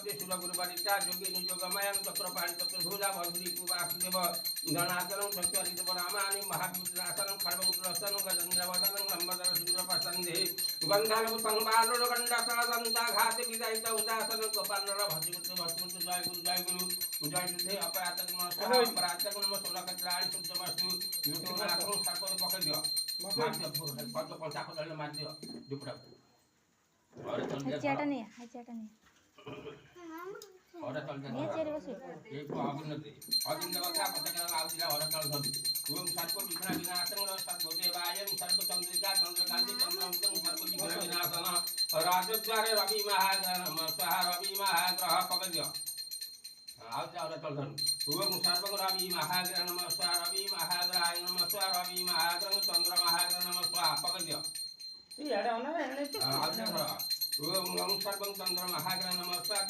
बृहस्पति सूर्य गुरु वरिष्ठा योगी नियोगमयं चक्रपाणि चतुर्भुजा वधुरी वासुदेव गणाचलं चतुर्देव रामानि महाविद्यासनं खड्गं सुदर्शनं गजेन्द्रवदनं लम्बोदर सुन्दरप्रसन्ने गन्धालपुतं बालोगण्डासनदन्ताघाते विदायित उदासनं कपालनर भजिमुद्र भस्मुद्र जय गुरु जय शुद्धे अपरातन अपरातन सोलकत्राणि शुद्धमस्तु युद्धनाथं सर्पद पकड़ दियो मार पद पंचा को दल मार दियो दुपड़ा और चल दिया हचाटा नहीं और चल दिया ये चेरे बस एक को आगिन दे आगिन दे का पता कर आउ दिला और चल सब ओम सर्प विघ्न विनाशनं सर्प देवायं सर्प चंद्रिका चंद्रकांति चंद्रमंतं सर्प विघ्न विनाशन राजद्वारे रवि महाग्रह नमः स्वाहा रवि महाग्रह पकड़ दियो आओ जाओ चल धन ओम सर्प रवि महाग्रह नमः स्वाहा रवि महाग्रहाय नमः स्वाहा रवि महाग्रह चंद्र महाग्रह नमः स्वाहा पकड़ दियो ये आड़े होना है आओ जाओ ओम सर्प चंद्र महाग्रह नमः स्वाहा